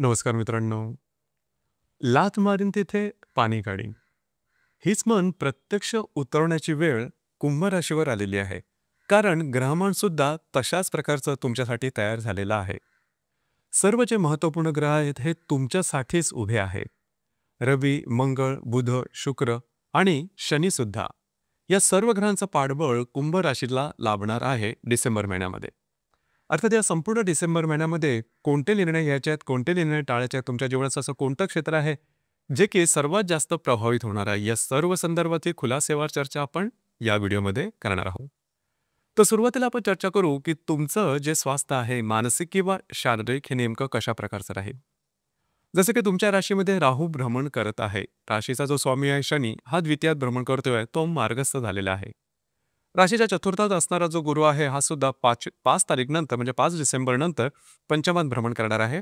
नमस्कार मित्रांनो. लाथ मारीन तिथे पाणी काढीन. हीच म्हण प्रत्यक्ष उतरवण्याची वेळ कुंभ राशीवर आलेली आहे. कारण ग्रहमान सुद्धा तशाच प्रकारचं तुमच्यासाठी तयार झालेलं आहे. सर्व जे महत्त्वपूर्ण ग्रह आहेत हे तुमच्यासाठीच उभे आहे. रवी, मंगळ, बुध, शुक्र आणि शनी सुद्धा. या सर्व ग्रहांचं पाठबळ कुंभ राशीला लाभणार आहे डिसेंबर महिन्यामध्ये. अर्थात या संपूर्ण डिसेंबर महिन्यामध्ये कोणते निर्णय घ्यायचे आहेत, कोणते निर्णय टाळायचे आहेत, तुमच्या जीवनाचं असं कोणतं क्षेत्र आहे, जे की सर्वात जास्त प्रभावित होणार आहे, या सर्व संदर्भातील खुलासेवार चर्चा आपण या व्हिडिओमध्ये करणार आहोत. तर सुरुवातीला आपण चर्चा करू की तुमचं जे स्वास्थ्य आहे, मानसिक किंवा शारीरिक, हे नेमकं कशा प्रकारचं राहील. जसं की तुमच्या राशीमध्ये राहू भ्रमण करत आहे. राशीचा जो स्वामी आहे शनी, हा द्वितीयात भ्रमण करतोय, तो मार्गस्थ झालेला आहे. राशीच्या चतुर्थात असणारा जो गुरु आहे हा सुद्धा 5 तारीख नंतर म्हणजे 5 डिसेंबर नंतर पंचमात भ्रमण करणार आहे.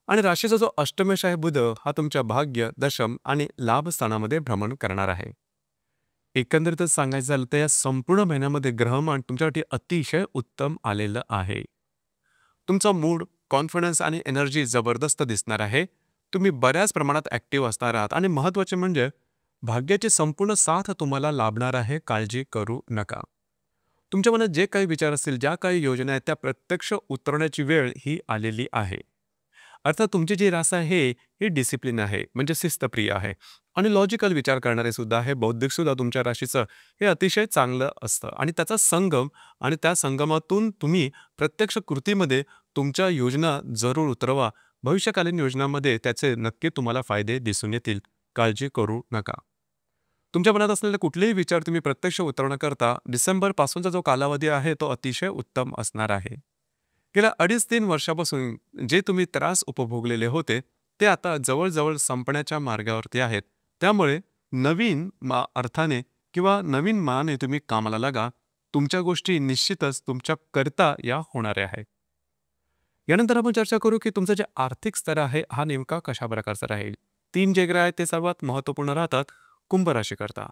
आणि राशीचा जो अष्टमेश आहे बुध, हा तुमच्या भाग्य, दशम आणि लाभ स्थानामध्ये भ्रमण करणार आहे. एकंदरीतच सांगायचं झालं तर या संपूर्ण महिन्यामध्ये ग्रहमान तुमच्यासाठी अतिशय उत्तम आलेलं आहे. तुमचा मूड, कॉन्फिडन्स आणि एनर्जी जबरदस्त दिसणार आहे. तुम्ही बऱ्याच प्रमाणात ॲक्टिव्ह असणार आहात आणि महत्त्वाचे म्हणजे भाग्याची संपूर्ण साथ तुम्हाला लाभणार आहे. काळजी करू नका. तुमच्या मनात जे काही विचार असतील, ज्या काही योजना आहेत, त्या प्रत्यक्ष उतरवण्याची वेळ ही आलेली आहे. अर्थात तुमची जी रास आहे ही डिसिप्लिन आहे, म्हणजे शिस्तप्रिय आहे आणि लॉजिकल विचार करणारे सुद्धा आहे. बौद्धिक सुद्धा तुमच्या राशीचं हे अतिशय चांगलं असतं आणि त्याचा संगम आणि त्या संगमातून तुम्ही प्रत्यक्ष कृतीमध्ये तुमच्या योजना जरूर उतरवा. भविष्यकालीन योजनांमध्ये त्याचे नक्की तुम्हाला फायदे दिसून येतील. काळजी करू नका. तुमच्या मनात असलेले कुठलेही विचार तुम्ही प्रत्यक्ष उतरवण्याकरता डिसेंबर पासूनचा जो कालावधी आहे तो अतिशय उत्तम असणार आहे. गेल्या 2.5-3 वर्षापासून जे तुम्ही त्रास उपभोगलेले होते ते आता जवळजवळ संपण्याच्या मार्गावरती आहेत. त्यामुळे नवीन अर्थाने किंवा नवीन माने तुम्ही कामाला लागा. तुमच्या गोष्टी निश्चितच तुमच्याकरता या होणाऱ्या आहेत. यानंतर आपण चर्चा करू की तुमचं जे आर्थिक स्तर आहे हा नेमका कशा प्रकारचा राहील. 3 जे ग्रह आहेत ते सर्वात महत्त्वपूर्ण राहतात कुंभ राशीकरता.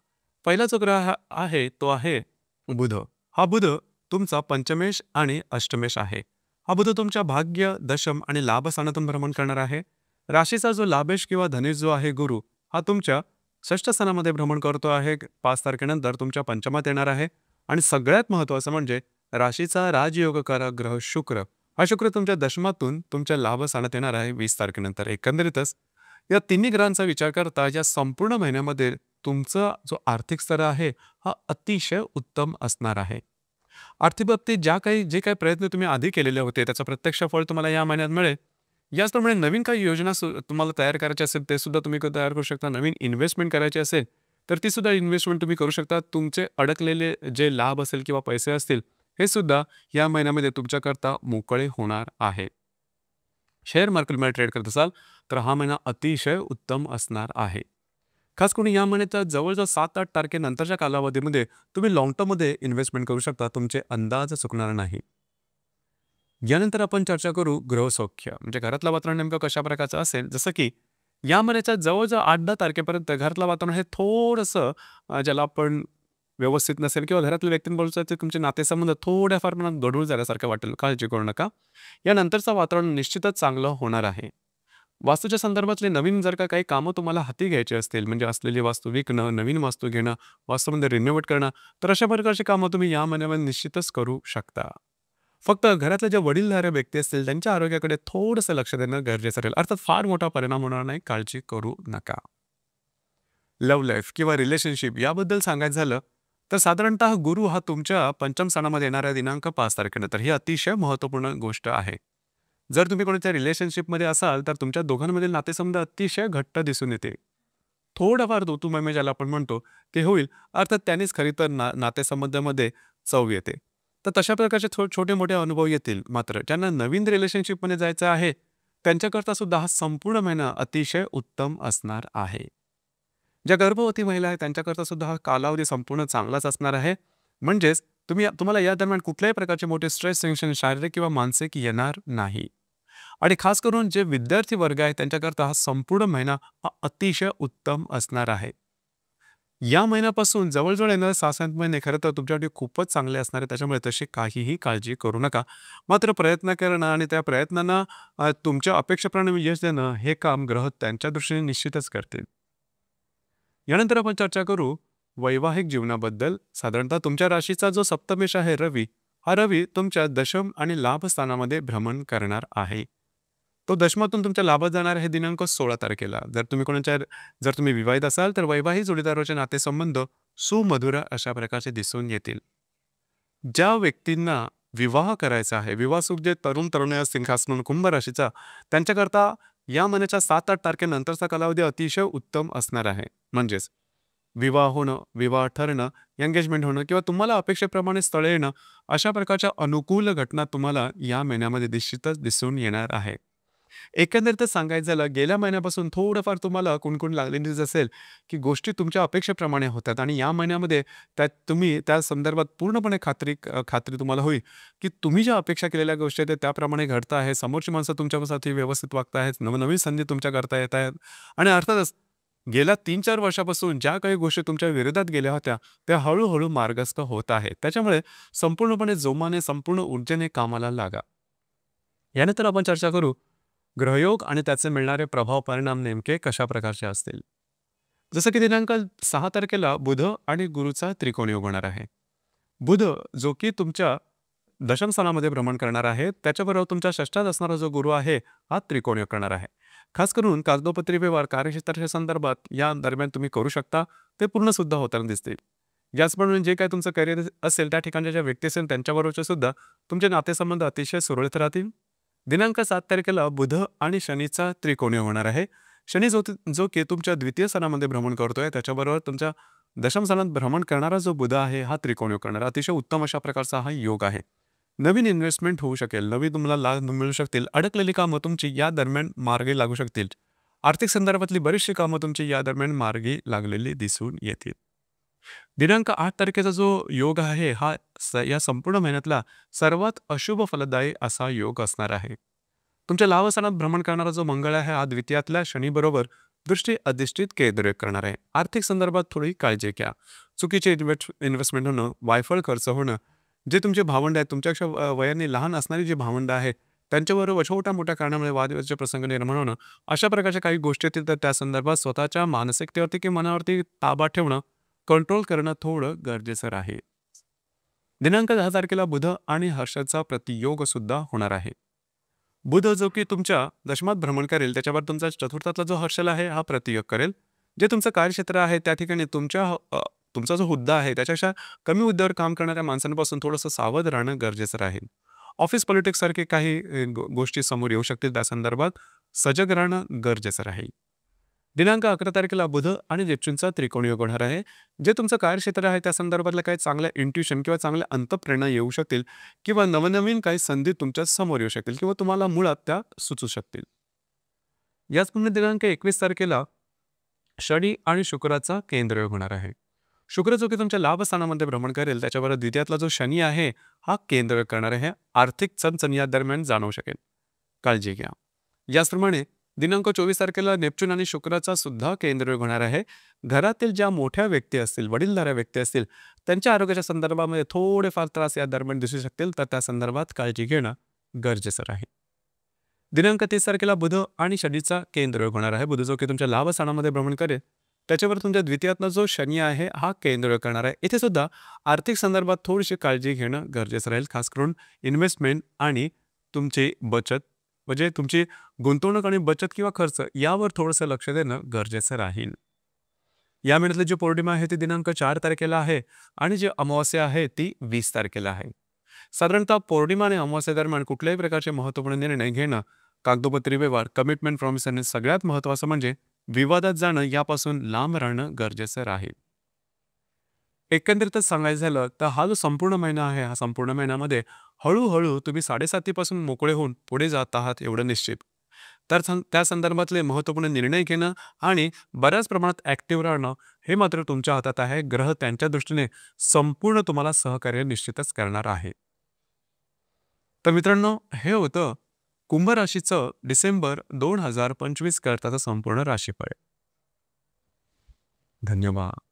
पहिला जो ग्रह आहे तो आहे बुध. हा बुध तुमचा पंचमेश आणि अष्टमेश आहे. हा बुध तुमच्या भाग्य, दशम आणि लाभ स्थानातून भ्रमण करणार आहे. राशीचा जो लाभेश किंवा धनेश जो आहे गुरु, हा तुमच्या षष्ठ स्थानामध्ये भ्रमण करतो आहे. 5 तारखेनंतर तुमच्या पंचमात येणार आहे. आणि सगळ्यात महत्त्वाचं म्हणजे राशीचा राजयोगकारक ग्रह शुक्र, हा शुक्र तुमच्या दशमातून तुमच्या लाभ स्थानात येणार आहे 20 तारखेनंतर. एकंदरीतच या तिन्ही ग्रहांचा विचार करता या संपूर्ण महिन्यामध्ये तुमचा जो आर्थिक स्तर आहे हा अतिशय उत्तम असणार आहे. आर्थिक बाबतीत जे काही प्रयत्न तुम्ही आधी केलेले होते त्याचं प्रत्यक्ष फळ तुम्हाला या महिन्यात मिळेल. याचप्रमाणे नवीन काही योजना तुम्हाला तयार करायची असेल ते सुद्धा तुम्ही तयार करू शकता. नवीन इन्व्हेस्टमेंट करायची असेल तर ती सुद्धा इन्व्हेस्टमेंट तुम्ही करू शकता. तुमचे अडकलेले जे लाभ असेल किंवा पैसे असतील हे सुद्धा या महिन्यामध्ये तुमच्याकरता मोकळे होणार आहे. शेअर मार्केटमध्ये ट्रेड करत असाल तर हा महिना अतिशय उत्तम असणार आहे. खास करून या महिन्याच्या जवळजवळ 7-8 तारखेनंतरच्या कालावधीमध्ये तुम्ही लाँग टर्ममध्ये इन्व्हेस्टमेंट करू शकता. तुमचे अंदाज चुकणार नाही. यानंतर आपण चर्चा करू गृहसौख्य, म्हणजे घरातलं वातावरण नेमकं कशा प्रकारचं असेल. जसं की या महिन्याच्या जवळजवळ 8-10 तारखेपर्यंत घरातलं वातावरण हे थोडंसं ज्याला आपण व्यवस्थित नसेल किंवा घरातल्या व्यक्तींबरोबरचे तुमचे नातेसंबंध थोड्याफार प्रमाणात गढूळ झाल्यासारखं वाटेल. काळजी करू नका. यानंतरचं वातावरण निश्चितच चांगलं होणार आहे. वास्तूच्या संदर्भातले नवीन जर का काही कामं तुम्हाला हाती घ्यायची असतील, म्हणजे असलेली वास्तू विकणं, नवीन वास्तू घेणं, वास्तूमध्ये रिनोव्हेट करणं, तर अशा प्रकारची कामं तुम्ही या महिन्यामध्ये निश्चितच करू शकता. फक्त घरातल्या ज्या वडीलधाऱ्या व्यक्ती असतील त्यांच्या आरोग्याकडे थोडंसं लक्ष देणं गरजेचं राहील. अर्थात फार मोठा परिणाम होणार नाही. काळजी करू नका. लव्ह लाईफ किंवा रिलेशनशिप याबद्दल सांगायचं झालं तर साधारणतः गुरु हा तुमच्या पंचम स्थानामध्ये येणाऱ्या दिनांक 5 तारखेनंतर ही अतिशय महत्त्वपूर्ण गोष्ट आहे. जर तुम्ही कोणाच्या रिलेशनशिपमध्ये असाल तर तुमच्या दोघांमधील नातेसंबंध अतिशय घट्ट दिसून येते. थोडंफार ऋतुमय ज्याला आपण म्हणतो ते होईल. अर्थात त्यानेच खरी तर नातेसंबंधामध्ये चव येते. तर तशा प्रकारचे छोटे मोठे अनुभव येतील. मात्र ज्यांना नवीन रिलेशनशिपमध्ये जायचं आहे त्यांच्याकरता सुद्धा हा संपूर्ण महिना अतिशय उत्तम असणार आहे. ज्या गर्भवती महिला आहेत त्यांच्याकरता सुद्धा हा कालावधी संपूर्ण चांगलाच असणार आहे. म्हणजेच तुम्हाला या दरम्यान कुठल्याही प्रकारचे मोठे स्ट्रेस, टेन्शन शारीरिक किंवा मानसिक येणार नाही. आणि खास करून जे विद्यार्थी वर्ग आहे त्यांच्याकरता हा संपूर्ण महिना हा अतिशय उत्तम असणार आहे. या महिन्यापासून जवळ-जवळ येणारे 6-7 महिने खरं तर तुमच्यासाठी खूपच चांगले असणार आहे. त्याच्यामुळे तशी काहीही काळजी करू नका. मात्र प्रयत्न करणं आणि त्या प्रयत्नांना तुमच्या अपेक्षेप्रमाणे यश देणं हे काम ग्रह त्यांच्या दृष्टीने निश्चितच करतील. यानंतर आपण चर्चा करू वैवाहिक जीवनाबद्दल. साधारणतः तुमच्या राशीचा जो सप्तमेश आहे रवी, हा रवी तुमच्या दशम आणि लाभ स्थानामध्ये भ्रमण करणार आहे. तो दशमातून तुमच्या लाभात जाणार आहे दिनांक 16 तारखेला. जर तुम्ही विवाहित असाल तर वैवाहिक जोडीदाराचे नातेसंबंध सुमधुर अशा प्रकारचे दिसून येतील. ज्या व्यक्तींना विवाह करायचा आहे, विवाहसुख जे तरुण-तरुणी असतील खास करून कुंभ राशीचा, त्यांच्याकरता या महिन्याच्या 7-8 तारखेनंतरचा कालावधी अतिशय उत्तम असणार आहे. म्हणजेच विवाह होणं, विवाह ठरणं, एंगेजमेंट होणं किंवा तुम्हाला अपेक्षेप्रमाणे स्थळे येणं, अशा प्रकारच्या अनुकूल घटना तुम्हाला या महिन्यामध्ये निश्चितच दिसून येणार आहे. एकंदरीतच सांगायचं झालं, गेल्या महिन्यापासून थोडंफार तुम्हाला कुणकुण लागलेलीच असेल, की गोष्टी तुमच्या अपेक्षेप्रमाणे होतात आणि या महिन्यामध्ये त्यात तुम्ही त्या संदर्भात पूर्णपणे खात्री तुम्हाला होईल, की तुम्ही ज्या अपेक्षा केलेल्या गोष्टी आहेत, त्या त्याप्रमाणे घडत आहे. समोरची माणसं तुमच्यासाठी व्यवस्थित वागत आहेत. नवनवीन संधी तुमच्याकरता येत आहेत आणि अर्थातच गेल्या 3-4 वर्षापासून ज्या काही गोष्टी तुमच्या विरोधात गेल्या होत्या, त्या हळू मार्गस्थ होत आहेत. त्याच्यामुळे संपूर्णपणे जोमाने, संपूर्ण ऊर्जेने कामाला लागा. यानंतर आपण चर्चा करू ग्रहयोग आणि त्याचे मिळणारे प्रभाव परिणाम नेमके कशा प्रकारचे असतील. जसं की दिनांक 6 तारखेला बुध आणि गुरुचा त्रिकोण योग होणार आहे. बुध जो की तुमच्या दशम स्थानामध्ये भ्रमण करणार आहे, त्याच्याबरोबर तुमच्या षष्ठात असणारा जो गुरु आहे, हा त्रिकोण योग करणार आहे. खास करून कागदोपत्री व्यवहार कार्यक्षेत्राच्या संदर्भात या दरम्यान तुम्ही करू शकता, ते पूर्ण सुद्धा होताना दिसतील. याचप्रमाणे जे काही तुमचं करिअर असेल, त्या ठिकाणच्या ज्या व्यक्ती असेल त्यांच्याबरोबरचे सुद्धा तुमचे नातेसंबंध अतिशय सुरळीत राहतील. दिनांक 7 तारखेला बुध आणि शनीचा त्रिकोणीय होणार आहे. शनी जो की तुमच्या द्वितीय स्थानामध्ये भ्रमण करतोय, त्याच्याबरोबर तुमच्या दशम स्थानात भ्रमण करणारा जो बुध आहे, हा त्रिकोणीय करणारा अतिशय उत्तम अशा प्रकारचा हा योग आहे. नवीन इन्व्हेस्टमेंट होऊ शकेल, नवीन तुम्हाला लाभ मिळू शकतील, अडकलेली कामं तुमची या दरम्यान मार्गी लागू शकतील. आर्थिक संदर्भातली बरीचशी कामं तुमची या दरम्यान मार्गी लागलेली दिसून येतील. दिनांक 8 तारखेचा जो योग आहे, हा या संपूर्ण महिन्यातला सर्वात अशुभ फलदायी असा योग असणार आहे. तुमच्या लाभस्थानात भ्रमण करणारा जो मंगळ आहे, हा द्वितीयातल्या शनीबरोबर दृष्टी अधिष्ठित केंद्रित करणार आहे. आर्थिक संदर्भात थोडी काळजी घ्या. चुकीचे इन्व्हेस्टमेंट होणं, वायफळ खर्च होणं, जे तुमचे भावंड आहेत, तुमच्यापेक्षा वयाने लहान असणारी जी भावंड आहेत, त्यांच्याबरोबर छोट्या-मोठ्या कारणामुळे वादविवादाचे प्रसंग निर्माण होणं, अशा प्रकारच्या काही गोष्टी येतील, तर त्या संदर्भात स्वतःच्या मानसिकतेवरती किंवा मनावरती ताबा ठेवणं, कंट्रोल करणं थोडं गरजेचं आहे. दिनांक 10 तारखेला बुध आणि हर्षाचा प्रतियोग सुद्धा होणार आहे. बुध जो की तुमच्या दशमात भ्रमण करेल, त्याच्यावर तुमचा चतुर्थातला जो हर्षल आहे, हा प्रतियोग करेल. जे तुमचं कार्यक्षेत्र आहे, त्या ठिकाणी तुमचा जो हुद्दा आहे, त्याच्यापेक्षा कमी हुद्द्यावर काम करणाऱ्या माणसांपासून थोडंसं सावध राहणं गरजेचं राहील. ऑफिस पॉलिटिक्स सारखे काही गोष्टी समोर येऊ शकतील, त्या संदर्भात सजग राहणं गरजेचं राहील. दिनांक 11 तारखेला बुध आणि नेपच्यूनचा त्रिकोण योग होणार आहे. जे तुमचं कार्यक्षेत्र आहे, त्या संदर्भातल्या काही चांगल्या इंट्युशन किंवा चांगल्या अंतःप्रेरणा येऊ शकतील किंवा नवनवीन काही संधी तुमच्या समोर येऊ शकतील किंवा तुम्हाला मुळात त्या सुचू शकतील. याचप्रमाणे दिनांक 21 तारखेला शनी आणि शुक्राचा केंद्रयोग होणार आहे. शुक्र जो की तुमच्या लाभस्थानामध्ये भ्रमण करेल, त्याच्याबरोबर द्वितीयातला जो शनी आहे, हा केंद्रयोग करणार आहे. आर्थिक चणचण या दरम्यान जाणवू शकेल. काळजी घ्या. याचप्रमाणे दिनांक 24 तारखेला नेपच्यून आणि शुक्राचा सुद्धा केंद्रयोग होणार आहे. घरातील ज्या मोठ्या व्यक्ती असतील, वडीलधाऱ्या व्यक्ती असतील, त्यांच्या आरोग्याच्या संदर्भामध्ये थोडेफार त्रास या दरम्यान दिसू शकतील, तर त्या संदर्भात काळजी घेणं गरजेचं राहील. दिनांक 30 तारखेला बुध आणि शनीचा केंद्रयोग होणार आहे. बुध जो की तुमच्या लाभस्थानामध्ये भ्रमण करेल, त्याच्यावर तुमच्या द्वितीयातला जो शनी आहे, हा केंद्रयोग करणार आहे. इथे सुद्धा आर्थिक संदर्भात थोडीशी काळजी घेणं गरजेचं राहील. खास करून इन्व्हेस्टमेंट आणि तुमची बचत, म्हणजे तुमची गुंतवणूक आणि बचत किंवा खर्च यावर थोडंसं लक्ष देणं गरजेचं राहील. या महिन्यातली जी पौर्णिमा आहे ती दिनांक 4 तारखेला आहे आणि जी अमावास्या आहे ती 20 तारखेला आहे. साधारणतः पौर्णिमा आणि अमावास्या दरम्यान कुठल्याही प्रकारचे महत्त्वपूर्ण निर्णय घेणं, कागदोपत्री व्यवहार, कमिटमेंट प्रॉमिस आणि सगळ्यात महत्त्वाचं म्हणजे विवादात जाणं, यापासून लांब राहणं गरजेचं राहील. एकंदरीतच सांगायचं झालं तर हा जो संपूर्ण महिना आहे, हा संपूर्ण महिन्यामध्ये हळूहळू तुम्ही 7:30 पासून मोकळे होऊन पुढे जात आहात एवढं निश्चित. तर त्या संदर्भातले महत्त्वपूर्ण निर्णय घेणं आणि बऱ्याच प्रमाणात ॲक्टिव्ह राहणं हे मात्र तुमच्या हातात आहे. ग्रह त्यांच्या दृष्टीने संपूर्ण तुम्हाला सहकार्य निश्चितच करणार आहे. तर मित्रांनो, हे होतं कुंभ राशीचं डिसेंबर 2025 करताचं संपूर्ण राशीफळ. धन्यवाद.